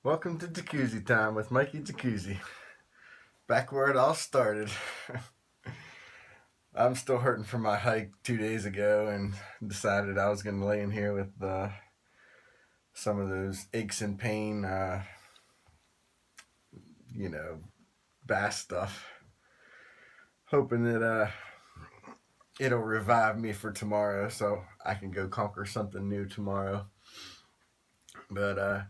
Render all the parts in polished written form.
Welcome to Jacuzzi Time with Mikey Jacuzzi. Back where it all started. I'm still hurting from my hike 2 days ago and decided I was going to lay in here with some of those aches and pain, you know, bass stuff. Hoping that it'll revive me for tomorrow so I can go conquer something new tomorrow. But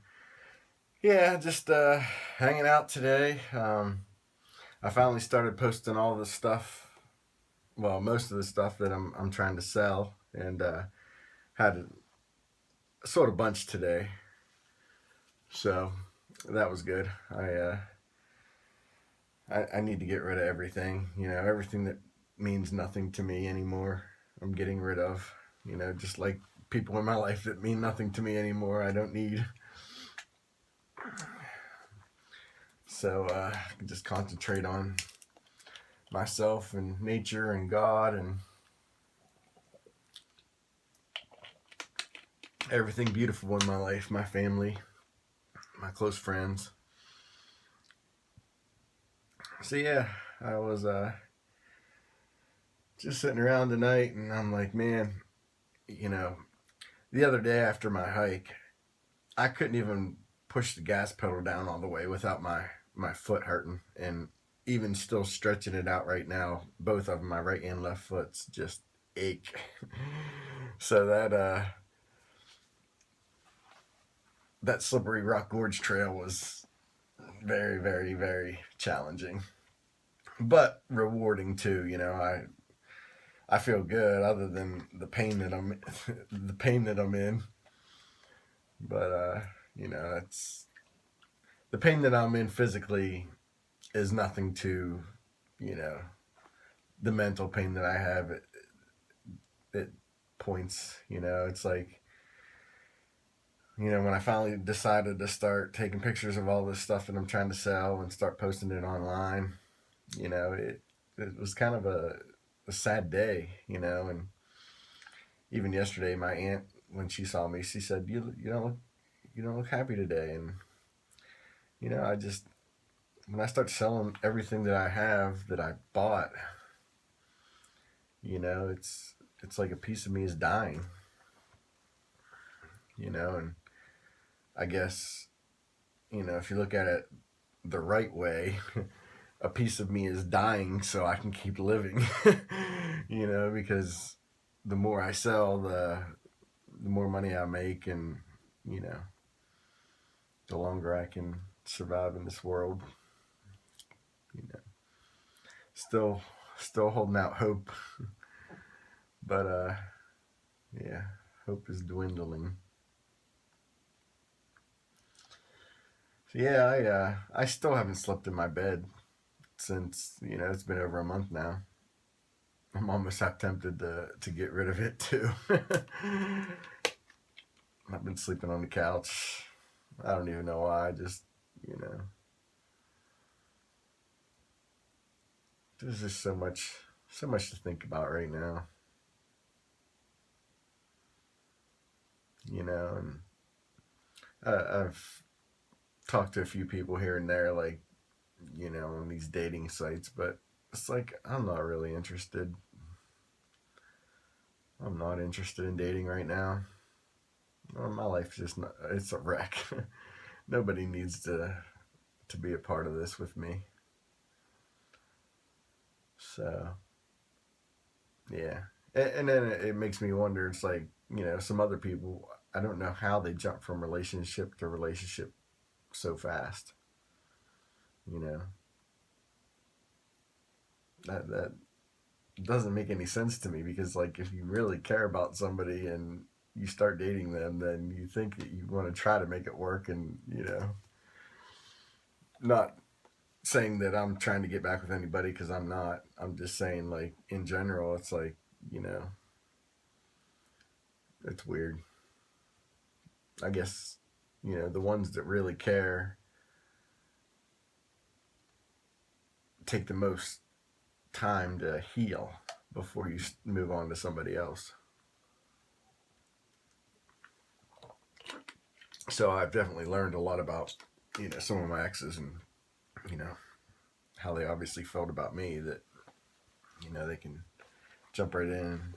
yeah, just hanging out today. I finally started posting all the stuff, well, most of the stuff that I'm trying to sell, and had a sort of bunch today, so that was good. I need to get rid of everything, everything that means nothing to me anymore. I'm getting rid of, just like people in my life that mean nothing to me anymore. I don't need. So I can just concentrate on myself and nature and God and everything beautiful in my life, my family, my close friends. So yeah, I was just sitting around tonight, and I'm like, man, you know, the other day after my hike, I couldn't even push the gas pedal down all the way without my foot hurting, and even still stretching it out right now, both of them, my right and left foot's just ache. So that slippery rock gorge trail was very, very, very challenging, but rewarding too. I feel good other than the pain that I'm the pain that I'm in. But it's the pain that I'm in physically is nothing to, you know, the mental pain that I have at points. It's like, when I finally decided to start taking pictures of all this stuff that I'm trying to sell and start posting it online, it was kind of a sad day, and even yesterday my aunt, when she saw me, she said, you don't look happy today. And I just, when I start selling everything that I have that I bought, it's like a piece of me is dying, and I guess, if you look at it the right way, a piece of me is dying so I can keep living. Because the more I sell, the more money I make, and you know, the longer I can survive in this world. You know, still, still holding out hope, but yeah, hope is dwindling. So yeah, I still haven't slept in my bed since it's been over a month now. I'm almost half tempted to get rid of it too. I've been sleeping on the couch. I don't even know why. Just you know, there's just so much to think about right now. And I've talked to a few people here and there, like on these dating sites, but it's like I'm not really interested. I'm not interested in dating right now. Well, my life's just not, it's a wreck. Nobody needs to be a part of this with me. So yeah, and then it makes me wonder. It's like some other people. I don't know how they jump from relationship to relationship so fast. You know that doesn't make any sense to me, because like if you really care about somebody and you start dating them, then you think that you want to try to make it work, and not saying that I'm trying to get back with anybody, because I'm not. I'm just saying, like, in general, it's like, you know, it's weird. I guess, the ones that really care take the most time to heal before you move on to somebody else. So I've definitely learned a lot about some of my exes and, you know, how they obviously felt about me, that, they can jump right in.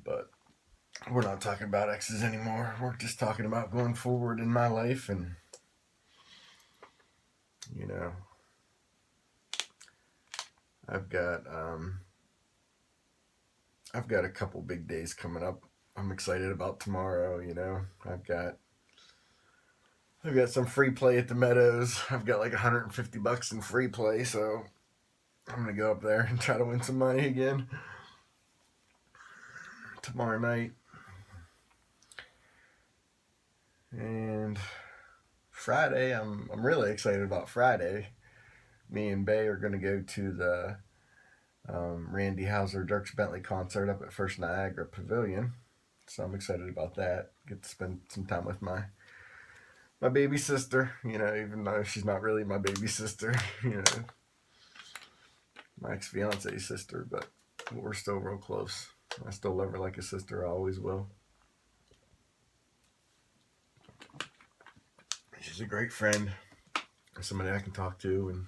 But we're not talking about exes anymore. We're just talking about going forward in my life. And, you know, I've got a couple big days coming up. I'm excited about tomorrow. I've got some free play at the Meadows. I've got like $150 in free play, so I'm gonna go up there and try to win some money again tomorrow night. And Friday, I'm really excited about Friday. Me and Bay are gonna go to the Randy Houser Dirks Bentley concert up at First Niagara Pavilion. So I'm excited about that. Get to spend some time with my baby sister, even though she's not really my baby sister, my ex-fiance's sister, but we're still real close. I still love her like a sister. I always will. She's a great friend, somebody I can talk to, and,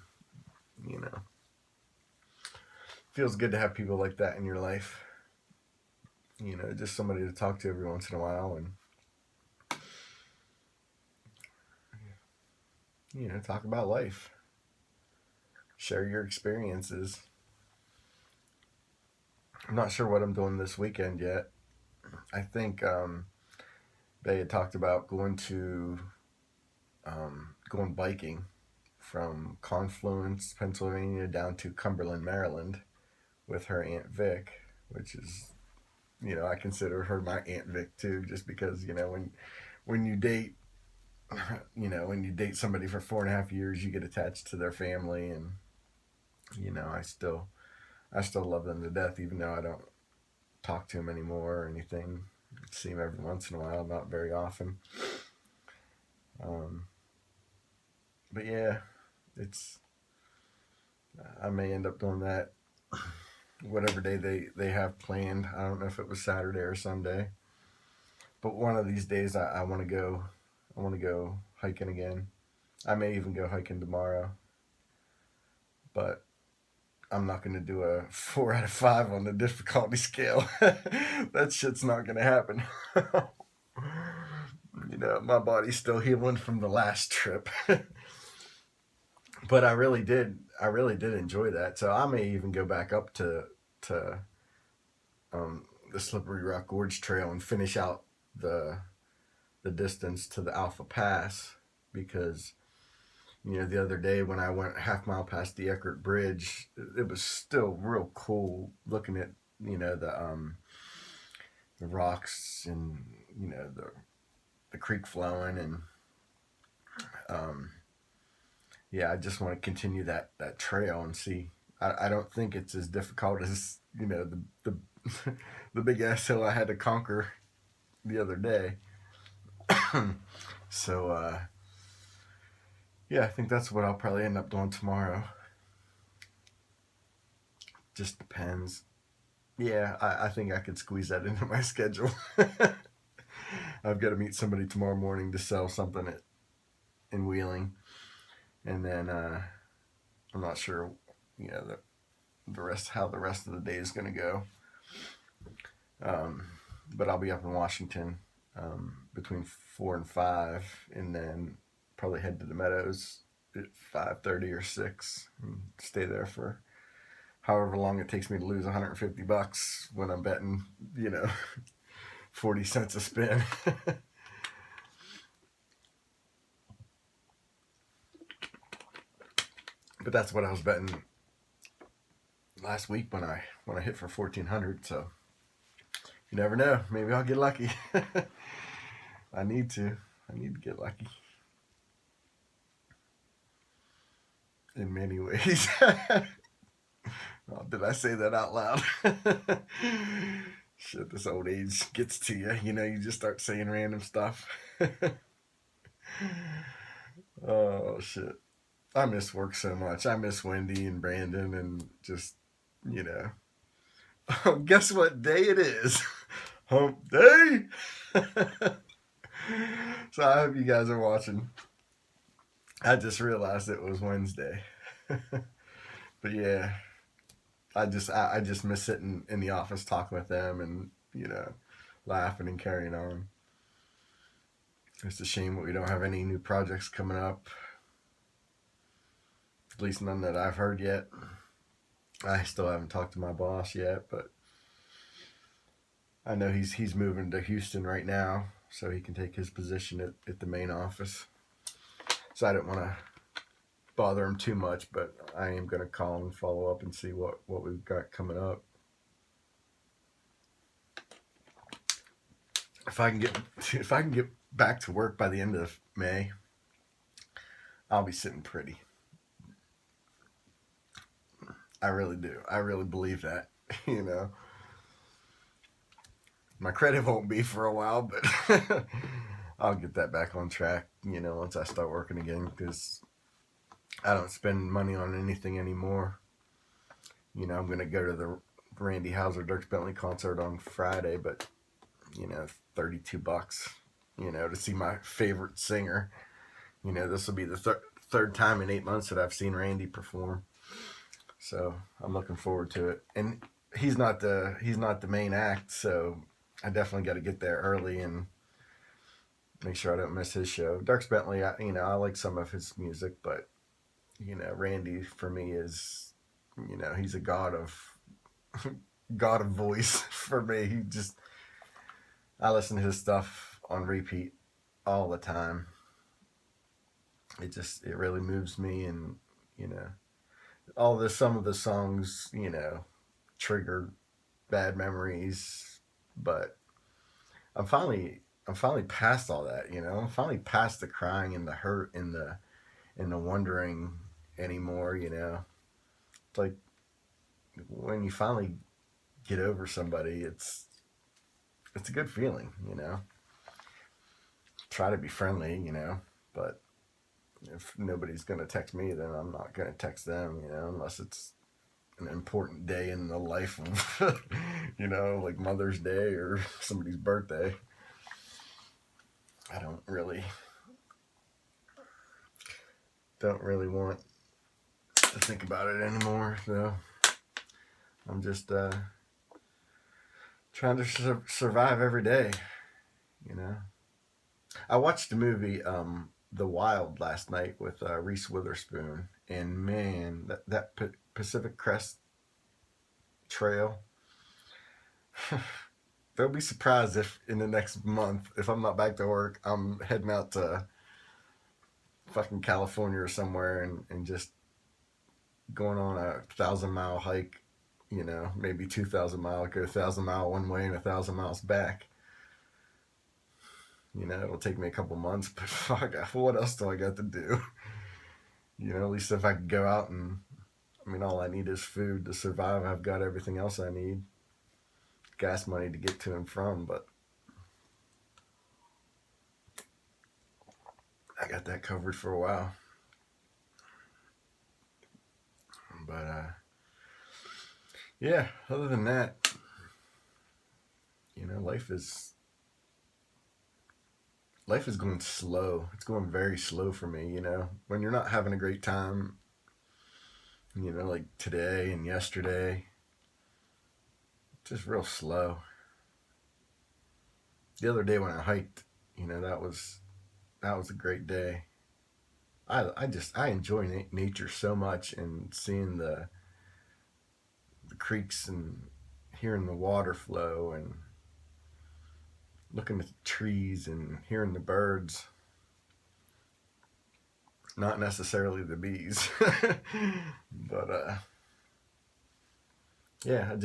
feels good to have people like that in your life. Just somebody to talk to every once in a while, and, talk about life. Share your experiences. I'm not sure what I'm doing this weekend yet. I think they had talked about going biking from Confluence, Pennsylvania down to Cumberland, Maryland with her Aunt Vic, which is, I consider her my Aunt Vic too, just because, when you date, when you date somebody for 4.5 years, you get attached to their family, and, I still love them to death, even though I don't talk to them anymore or anything. I see them every once in a while, not very often. But yeah, I may end up doing that whatever day they have planned. I don't know if it was Saturday or Sunday, but one of these days I want to go. I want to go hiking again. I may even go hiking tomorrow, but I'm not going to do a 4 out of 5 on the difficulty scale. That shit's not going to happen. My body's still healing from the last trip. But I really did enjoy that. So I may even go back up to the Slippery Rock Gorge Trail and finish out the distance to the Alpha Pass, because the other day when I went half-mile past the Eckert Bridge, it was still real cool looking at the rocks and the creek flowing, and I just want to continue that trail and see. I don't think it's as difficult as the the big ass hill I had to conquer the other day. So I think that's what I'll probably end up doing tomorrow. Just depends. Yeah, I think I could squeeze that into my schedule. I've got to meet somebody tomorrow morning to sell something in Wheeling, and then I'm not sure, how the rest of the day is going to go. But I'll be up in Washington between 4 and 5, and then probably head to the Meadows at 5:30 or 6, and stay there for however long it takes me to lose $150 when I'm betting, 40 cents a spin. But that's what I was betting last week when I hit for 1,400. So you never know. Maybe I'll get lucky. I need to get lucky in many ways. Oh, did I say that out loud? Shit, this old age gets to you. You just start saying random stuff. Oh, shit. I miss work so much. I miss Wendy and Brandon, and just, Oh, guess what day it is? Hump day! So I hope you guys are watching. I just realized it was Wednesday. But yeah, I just miss sitting in the office talking with them and laughing and carrying on. It's a shame that we don't have any new projects coming up. At least none that I've heard yet. I still haven't talked to my boss yet, but I know he's moving to Houston right now, so he can take his position at the main office. So I didn't want to bother him too much, but I am going to call him and follow up and see what we've got coming up. If I can get back to work by the end of May, I'll be sitting pretty. I really do. I really believe that. You know, my credit won't be for a while, but I'll get that back on track. Once I start working again, because I don't spend money on anything anymore. I'm gonna go to the Randy Houser Dirk Bentley concert on Friday, but $32. To see my favorite singer. This will be the third time in 8 months that I've seen Randy perform. So I'm looking forward to it. And he's not the main act, so I definitely got to get there early and make sure I don't miss his show. Dirk Bentley, I like some of his music, but Randy for me is, he's a god of voice for me. I listen to his stuff on repeat all the time. It really moves me, and some of the songs trigger bad memories, but I'm finally past all that. I'm finally past the crying and the hurt and the wondering anymore. It's like when you finally get over somebody, it's a good feeling. Try to be friendly, but if nobody's gonna text me, then I'm not gonna text them, unless it's an important day in the life of, like Mother's Day or somebody's birthday. I don't really want to think about it anymore. So I'm just trying to survive every day. I watched the movie The Wild last night with Reese Witherspoon, and man, that Pacific Crest Trail. Don't be surprised if in the next month, if I'm not back to work, I'm heading out to fucking California or somewhere and just going on a 1,000-mile hike. Maybe 2,000 mile, go 1,000 mile one way and 1,000 miles back. It'll take me a couple months, but fuck, what else do I got to do? At least if I could go out and, all I need is food to survive. I've got everything else I need. Gas money to get to and from, but I got that covered for a while. But, yeah, other than that, life is going slow. It's going very slow for me, when you're not having a great time, like today and yesterday, just real slow. The other day when I hiked, that was a great day. I enjoy nature so much, and seeing the creeks and hearing the water flow and looking at the trees and hearing the birds. Not necessarily the bees, but yeah,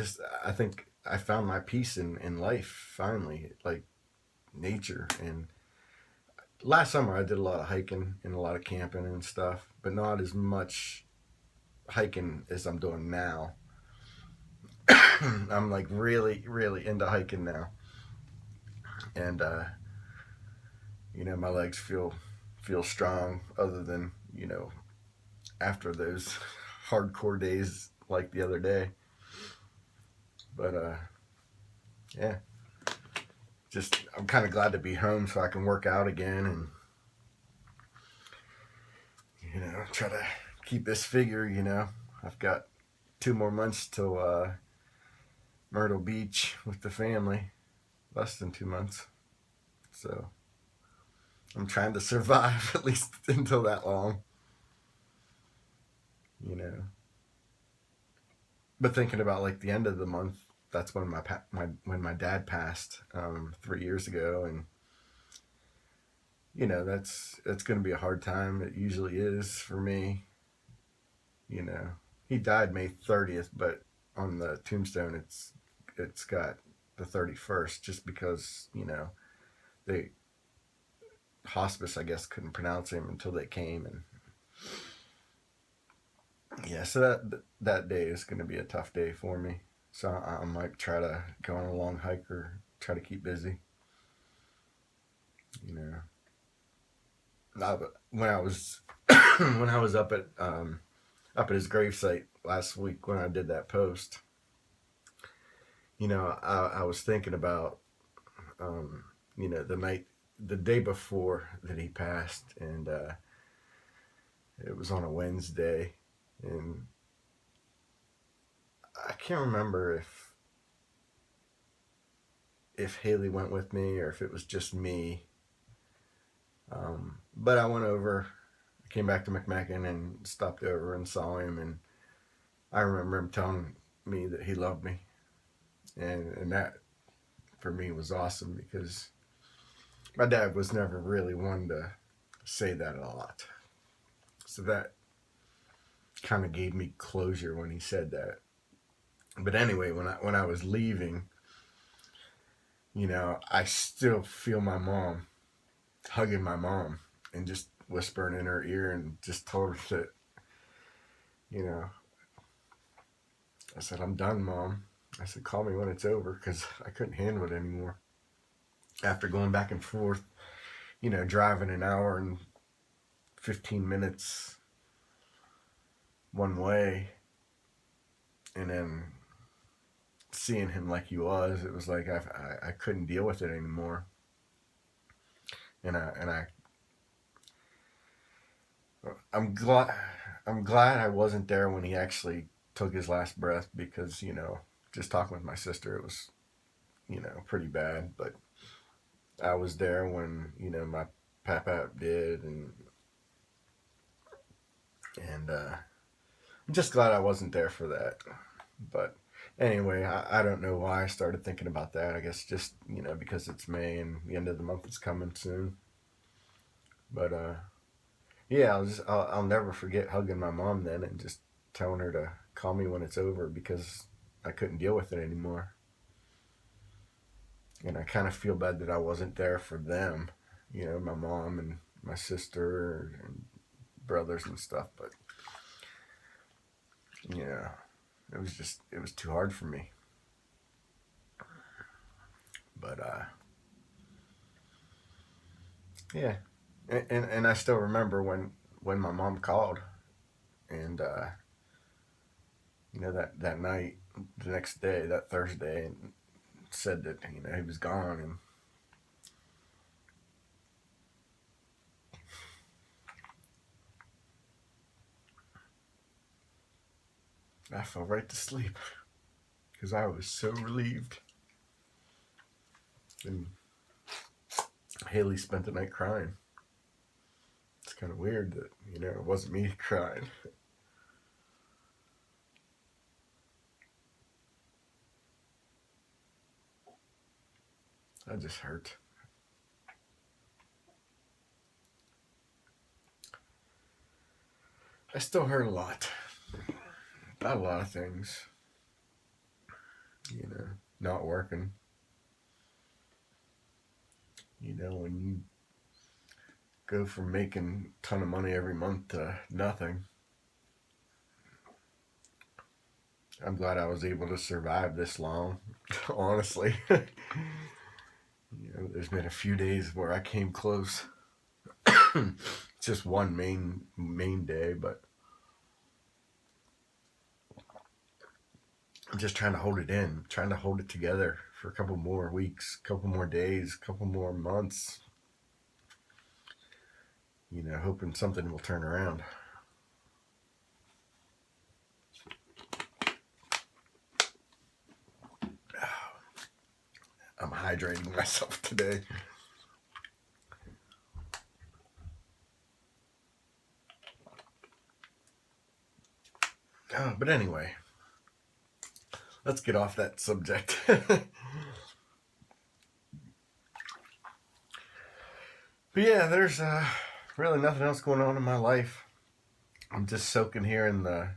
I think I found my peace in life finally, like nature. And last summer I did a lot of hiking and a lot of camping and stuff, but not as much hiking as I'm doing now. I'm like really, really into hiking now, and my legs feel strong. Other than after those hardcore days like the other day, but yeah, just I'm kind of glad to be home so I can work out again and try to keep this figure. I've got 2 more months till Myrtle Beach with the family, less than 2 months. So I'm trying to survive at least until that long. you know. But thinking about like the end of the month, that's when when my dad passed 3 years ago, and that's going to be a hard time. It usually is for me. You know, he died May 30th, but on the tombstone it's got the 31st, just because they hospice, I guess, couldn't pronounce him until they came, and yeah, so that day is going to be a tough day for me. So I might try to go on a long hike or try to keep busy. You know, when I was when I was up at his gravesite last week when I did that post, I was thinking about the day before that he passed, and it was on a Wednesday, and I can't remember if Haley went with me or if it was just me. But I went over, came back to McMacken and stopped over and saw him, and I remember him telling me that he loved me, and that for me was awesome, because my dad was never really one to say that a lot. So that kind of gave me closure when he said that. But anyway, when I was leaving, I still feel my mom hugging my mom and just whispering in her ear, and just told her that, I said, "I'm done, Mom." I said, "Call me when it's over," because I couldn't handle it anymore. After going back and forth, driving an hour and 15 minutes one way, and then seeing him like he was, it was like I couldn't deal with it anymore. And I'm glad I wasn't there when he actually took his last breath, because just talking with my sister, it was pretty bad. But I was there when my papa did, and I'm just glad I wasn't there for that. But anyway, I don't know why I started thinking about that. I guess just because it's May and the end of the month is coming soon. But yeah, I'll never forget hugging my mom then, and just telling her to call me when it's over, because I couldn't deal with it anymore. And I kind of feel bad that I wasn't there for them, my mom and my sister and brothers and stuff. But it was too hard for me. But yeah, and I still remember when my mom called, and that night, the next day, that Thursday, and said that he was gone, and I fell right to sleep because I was so relieved. And Haley spent the night crying. It's kind of weird that it wasn't me crying. I just hurt. I still hurt a lot about a lot of things. Not working. When you go from making a ton of money every month to nothing. I'm glad I was able to survive this long, honestly. There's been a few days where I came close. Just one main day, but I'm just trying to hold it in, trying to hold it together for a couple more weeks, a couple more days, a couple more months. Hoping something will turn around. I'm hydrating myself today. But anyway, let's get off that subject. But yeah, there's really nothing else going on in my life. I'm just soaking here in the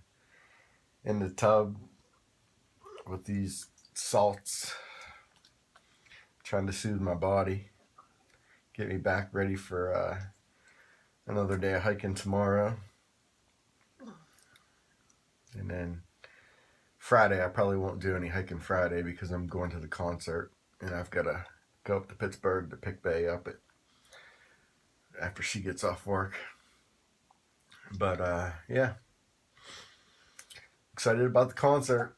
tub with these salts, trying to soothe my body, get me back ready for another day of hiking tomorrow. And then Friday, I probably won't do any hiking Friday because I'm going to the concert, and I've got to go up to Pittsburgh to pick Bay up after she gets off work. But yeah, excited about the concert.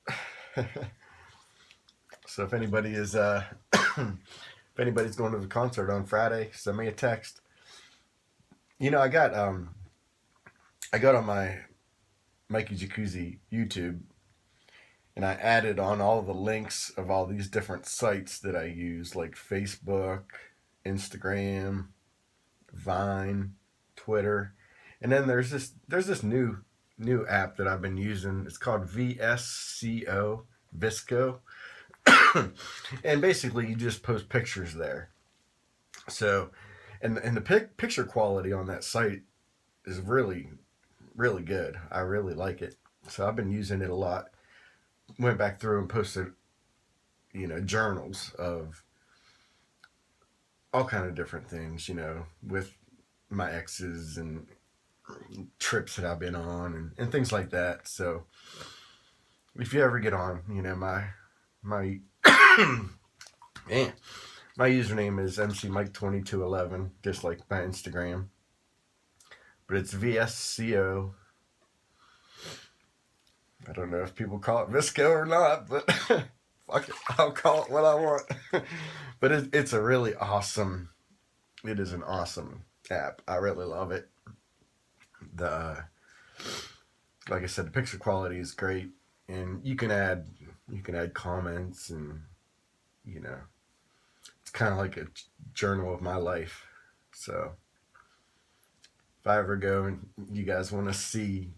So if anybody is if anybody's going to the concert on Friday, send me a text. I got on my Mikey Jacuzzi YouTube, and I added on all the links of all these different sites that I use, like Facebook, Instagram, Vine, Twitter, and then there's this new app that I've been using. It's called VSCO, Visco, and basically you just post pictures there. So, and the picture quality on that site is really, really good. I really like it. So I've been using it a lot. Went back through and posted, journals of all kind of different things, with my exes and trips that I've been on and things like that. So if you ever get on, my man, my username is MCMike2211, just like my Instagram. But it's VSCO. I don't know if people call it Visco or not, but fuck it, I'll call it what I want. But it's a really awesome, it is an awesome app. I really love it. Like I said, the picture quality is great, and you can add comments, and it's kind of like a journal of my life. So if I ever go and you guys want to see,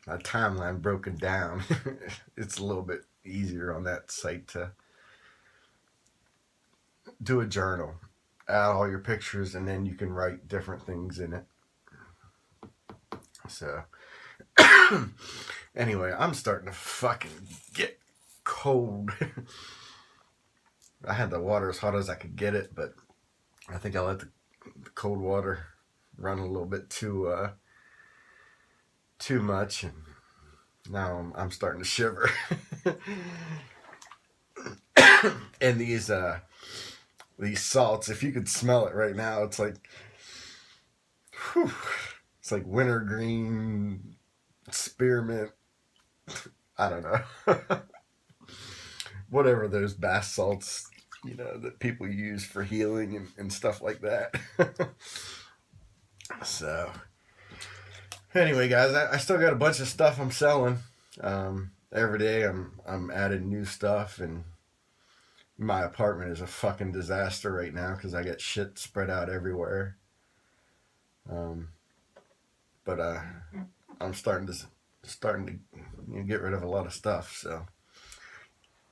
my timeline broken down, it's a little bit easier on that site to do a journal, add all your pictures, and then you can write different things in it. So anyway, I'm starting to fucking get cold. I had the water as hot as I could get it, but I think I let the cold water run a little bit too much, and now I'm starting to shiver. And these salts, if you could smell it right now, it's like, whew, it's like wintergreen, spearmint, I don't know. Whatever those bath salts, that people use for healing and stuff like that. So anyway, guys, I still got a bunch of stuff I'm selling. Every day I'm adding new stuff, and my apartment is a fucking disaster right now because I got shit spread out everywhere. But I'm starting to get rid of a lot of stuff, so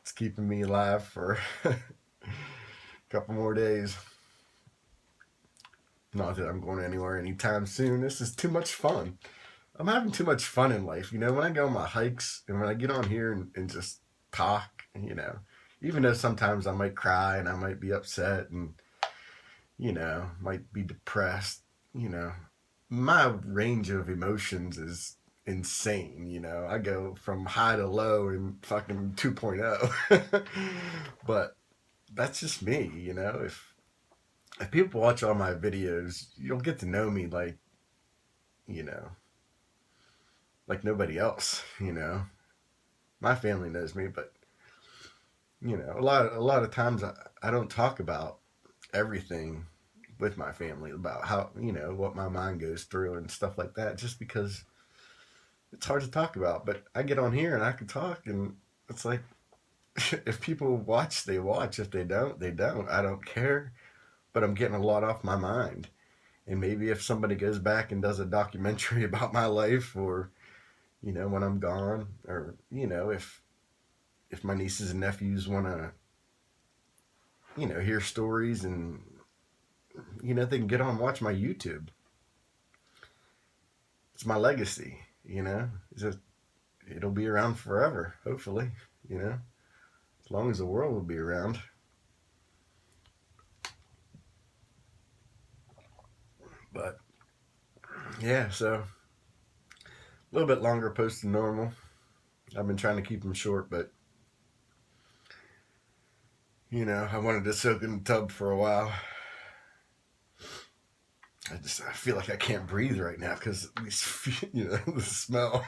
it's keeping me alive for a couple more days. Not that I'm going anywhere anytime soon. This is too much fun. I'm having too much fun in life. When I go on my hikes and when I get on here and just talk, even though sometimes I might cry and I might be upset and, might be depressed, my range of emotions is insane. I go from high to low in fucking 2.0. But that's just me, if people watch all my videos, you'll get to know me like nobody else, my family knows me, but a lot of times I don't talk about everything with my family about how what my mind goes through and stuff like that, just because it's hard to talk about. But I get on here and I can talk, and it's like if people watch, they watch. If they don't, they don't. I don't care. But I'm getting a lot off my mind. And maybe if somebody goes back and does a documentary about my life, or when I'm gone, or if my nieces and nephews want to hear stories, and they can get on and watch my YouTube. It's my legacy. It'll be around forever, hopefully. As long as the world will be around. But yeah, so a little bit longer post than normal. I've been trying to keep them short, but I wanted to soak in the tub for a while. I feel like I can't breathe right now because the smell.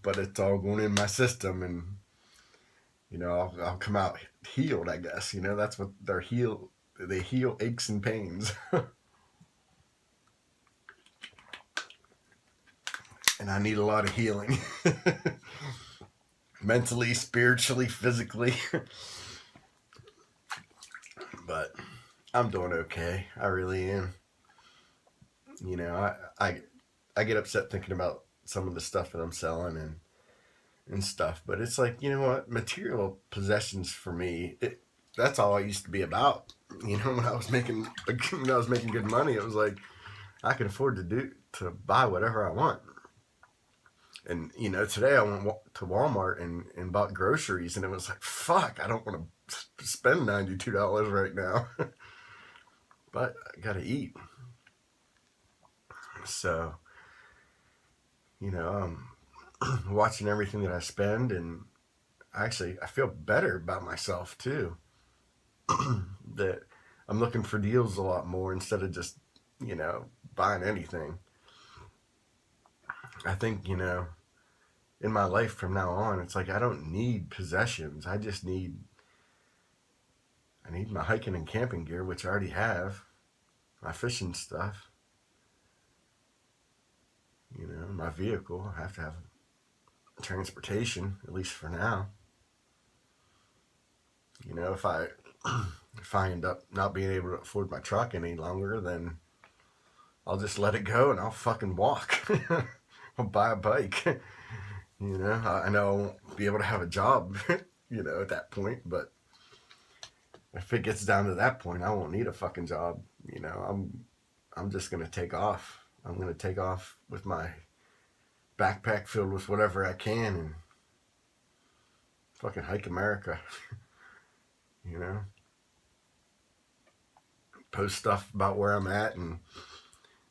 But it's all going in my system, and I'll come out healed, I guess. That's what they heal aches and pains. And I need a lot of healing. Mentally, spiritually, physically. But I'm doing okay. I really am. I get upset thinking about some of the stuff that I'm selling and stuff. But it's like, you know what? Material possessions for me, that's all I used to be about. When I was making good money, it was like I can afford to buy whatever I want. And today I went to Walmart and bought groceries, and it was like, fuck, I don't want to spend $92 right now. But I gotta eat. So, I'm watching everything that I spend, and actually I feel better about myself too. That I'm looking for deals a lot more instead of just, buying anything. I think, in my life from now on, it's like I don't need possessions. I need my hiking and camping gear, which I already have, my fishing stuff, my vehicle. I have to have transportation, at least for now. If I if I end up not being able to afford my truck any longer, then I'll just let it go and I'll fucking walk. I'll buy a bike. I know I won't be able to have a job, at that point, but if it gets down to that point, I won't need a fucking job. I'm just gonna take off. I'm gonna take off with my backpack filled with whatever I can and fucking hike America. Post stuff about where I'm at, and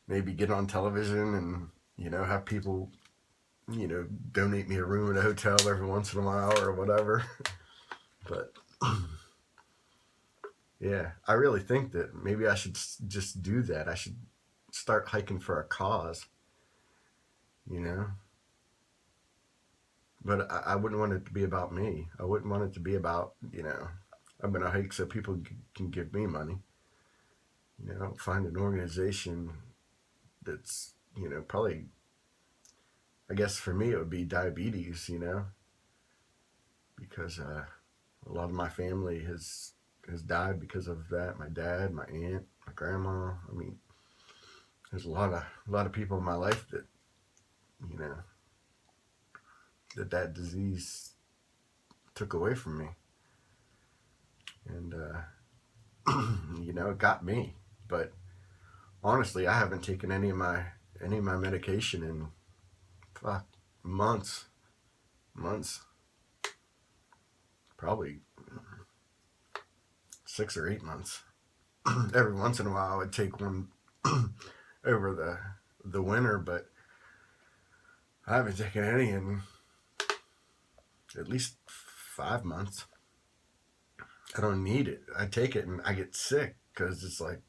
maybe get on television and have people donate me a room at a hotel every once in a while or whatever. But yeah, I really think that maybe I should just do that. I should start hiking for a cause, But I wouldn't want it to be about me. I wouldn't want it to be about, I'm going to hike so people can give me money. Find an organization that's, probably, I guess for me it would be diabetes, because a lot of my family has died because of that. My dad, my aunt, my grandma. I mean, there's a lot of people in my life that, that disease took away from me, and it got me. But honestly, I haven't taken any of my medication in months, probably 6 or 8 months. Every once in a while, I would take one over the winter, but I haven't taken any in at least 5 months. I don't need it. I take it and I get sick because it's like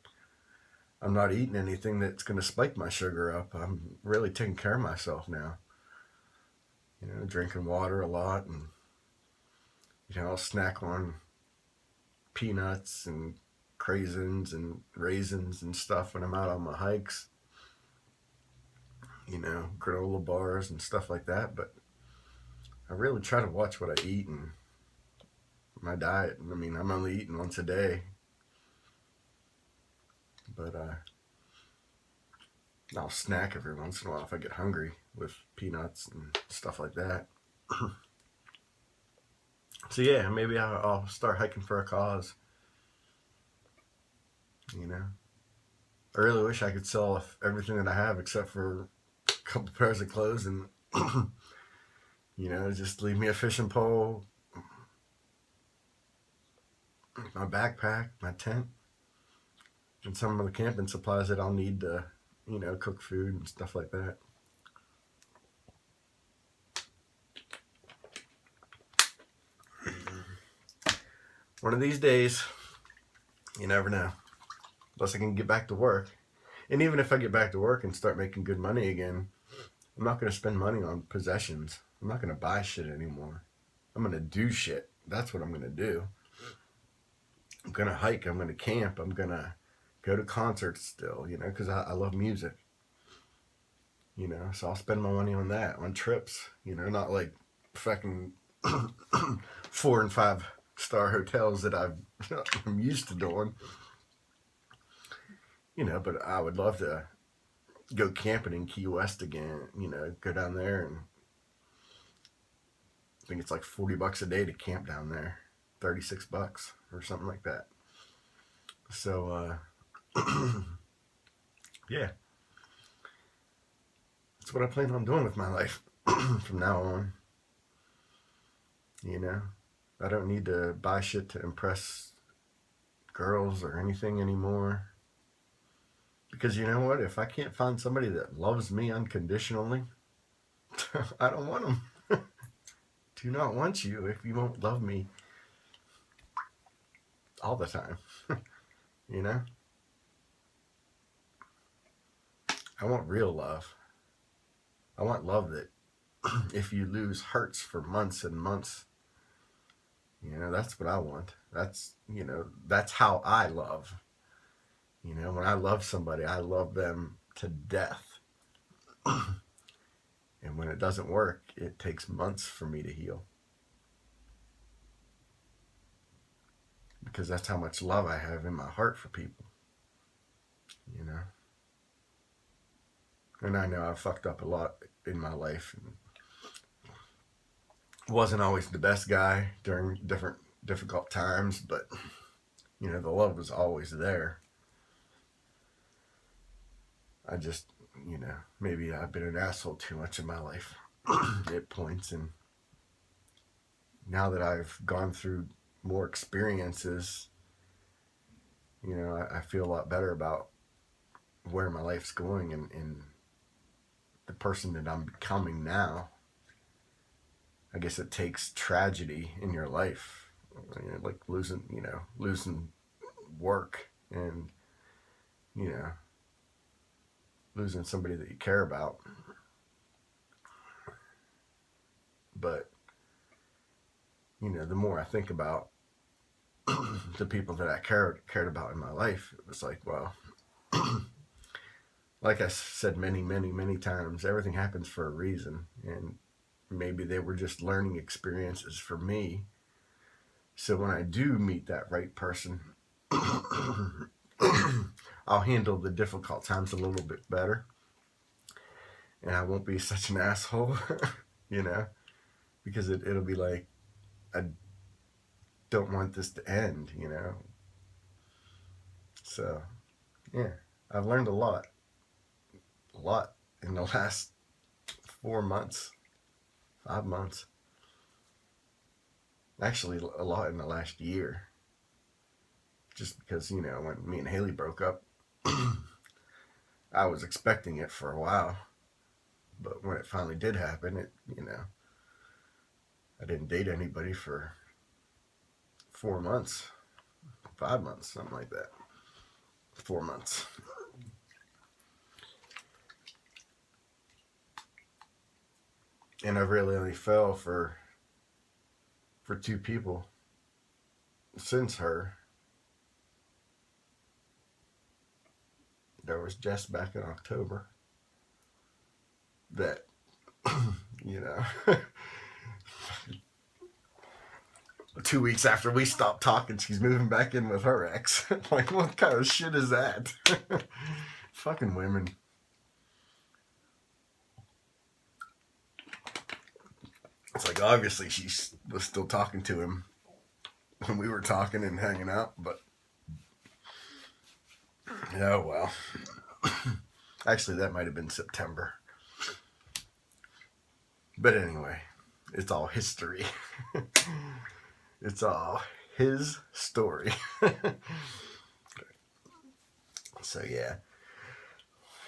I'm not eating anything that's going to spike my sugar up. I'm really taking care of myself now. drinking water a lot, and I'll snack on peanuts and craisins and raisins and stuff when I'm out on my hikes. Granola bars and stuff like that. But I really try to watch what I eat and my diet. I mean, I'm only eating once a day, but I'll snack every once in a while if I get hungry with peanuts and stuff like that. So yeah, maybe I'll start hiking for a cause. I really wish I could sell everything that I have except for a couple pairs of clothes and just leave me a fishing pole, my backpack, my tent, and some of the camping supplies that I'll need to, cook food and stuff like that. One of these days, you never know. Unless I can get back to work. And even if I get back to work and start making good money again, I'm not going to spend money on possessions. I'm not going to buy shit anymore. I'm going to do shit. That's what I'm going to do. I'm going to hike. I'm going to camp. I'm going to go to concerts still, because I love music. So I'll spend my money on that, on trips, not like fucking 4 and 5 star hotels that I'm used to doing. But I would love to go camping in Key West again, go down there, and I think it's like $40 a day to camp down there, $36 or something like that. So, yeah, that's what I plan on doing with my life from now on. I don't need to buy shit to impress girls or anything anymore. Because you know what? If I can't find somebody that loves me unconditionally, I don't want them. Do not want you if you won't love me all the time. I want real love. I want love that if you lose hurts for months and months. That's what I want. That's how I love. When I love somebody, I love them to death. And when it doesn't work, it takes months for me to heal. Because that's how much love I have in my heart for people. And I know I've fucked up a lot in my life. And wasn't always the best guy during different difficult times, but the love was always there. I just, maybe I've been an asshole too much in my life at points. And now that I've gone through more experiences, I feel a lot better about where my life's going and the person that I'm becoming now. I guess it takes tragedy in your life, like losing work and, losing somebody that you care about. But, the more I think about the people that I cared about in my life, it was like, well, like I said many, many, many times, everything happens for a reason. And maybe they were just learning experiences for me. So when I do meet that right person, I'll handle the difficult times a little bit better. And I won't be such an asshole, because it'll be like, I don't want this to end, So, yeah, I've learned a lot in the last 4 months, 5 months. Actually, a lot in the last year. Just because, when me and Haley broke up, I was expecting it for a while. But when it finally did happen, I didn't date anybody for 4 months, 5 months, something like that. 4 months. And I really only fell for two people since her. There was Jess back in October that, you know, 2 weeks after we stopped talking, she's moving back in with her ex. Like, what kind of shit is that? Fucking women. It's like, obviously she was still talking to him when we were talking and hanging out, but oh well. Actually, that might have been September. But anyway, it's all history. It's all his story. So yeah.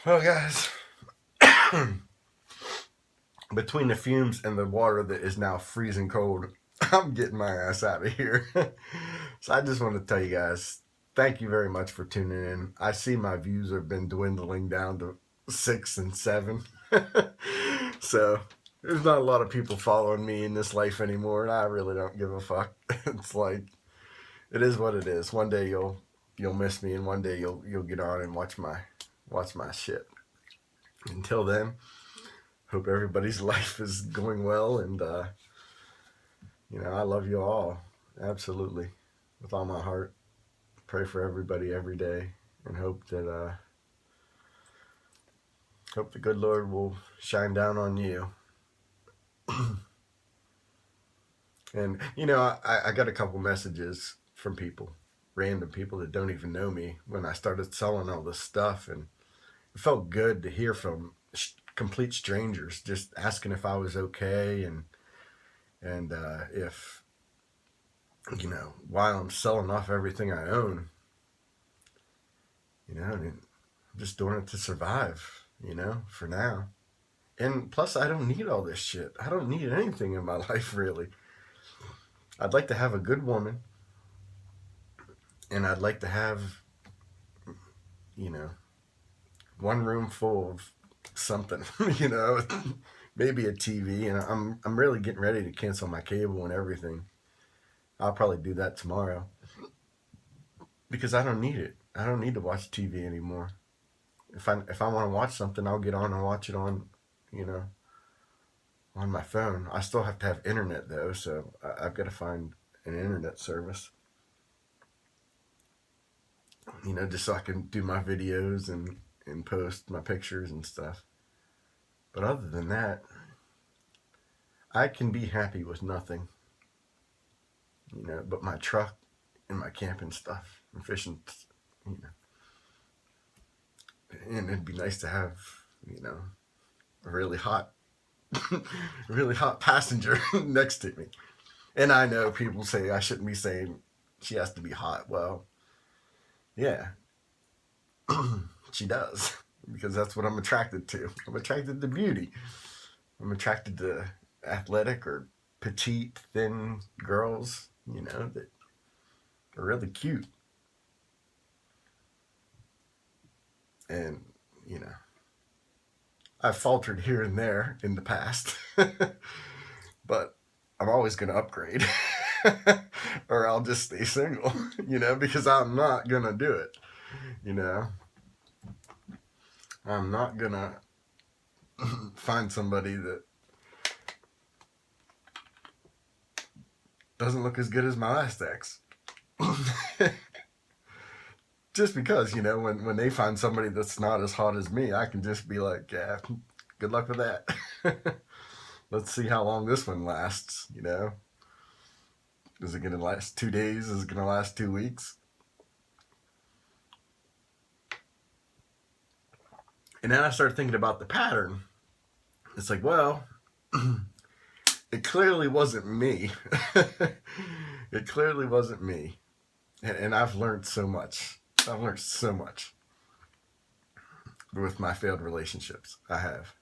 Well, guys, between the fumes and the water that is now freezing cold, I'm getting my ass out of here. So I just want to tell you guys, thank you very much for tuning in. I see my views have been dwindling down to 6 and 7. So there's not a lot of people following me in this life anymore, and I really don't give a fuck. It's like, it is what it is. One day you'll miss me, and one day you'll get on and watch my shit. Until then, hope everybody's life is going well, and I love you all, absolutely, with all my heart. Pray for everybody every day, and hope the good Lord will shine down on you. And I got a couple messages from people, random people that don't even know me, when I started selling all this stuff, and it felt good to hear from complete strangers just asking if I was okay, and if while I'm selling off everything I own, and I'm just doing it to survive, for now. And plus, I don't need all this shit. I don't need anything in my life, really. I'd like to have a good woman, and I'd like to have, one room full of something, maybe a TV. And I'm really getting ready to cancel my cable and everything. I'll probably do that tomorrow, because I don't need it. I don't need to watch TV anymore. If I want to watch something, I'll get on and watch it on, on my phone. I still have to have internet though, so I've got to find an internet service, just so I can do my videos and post my pictures and stuff. But other than that, I can be happy with nothing, but my truck and my camping stuff and fishing, and it'd be nice to have, a really hot, really hot passenger next to me. And I know people say I shouldn't be saying she has to be hot. Well, yeah, she does, because that's what I'm attracted to. I'm attracted to beauty. I'm attracted to athletic or petite, thin girls, that are really cute. And, I've faltered here and there in the past, but I'm always going to upgrade, or I'll just stay single, because I'm not going to do it, I'm not going to find somebody that doesn't look as good as my last ex. Just because, when they find somebody that's not as hot as me, I can just be like, yeah, good luck with that. Let's see how long this one lasts, Is it going to last 2 days? Is it going to last 2 weeks? And then I started thinking about the pattern. It's like, well, it clearly wasn't me. It clearly wasn't me. And I've learned so much. I've learned so much with my failed relationships. I have.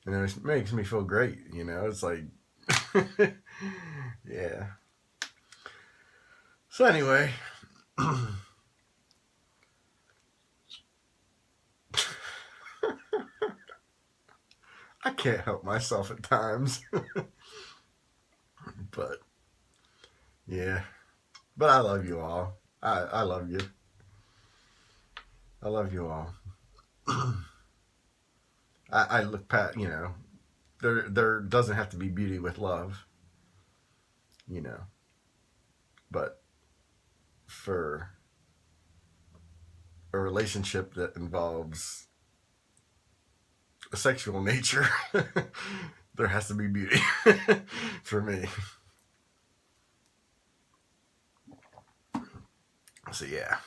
And it makes me feel great, It's like, yeah. So anyway, I can't help myself at times. But yeah, but I love you all. I love you. I love you all. I look past, there doesn't have to be beauty with love, you know, but for a relationship that involves a sexual nature, there has to be beauty for me. So yeah,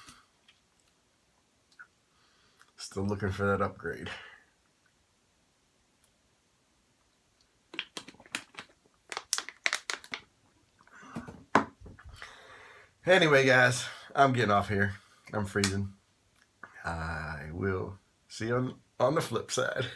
still looking for that upgrade. Anyway, guys, I'm getting off here. I'm freezing. I will see you on the flip side.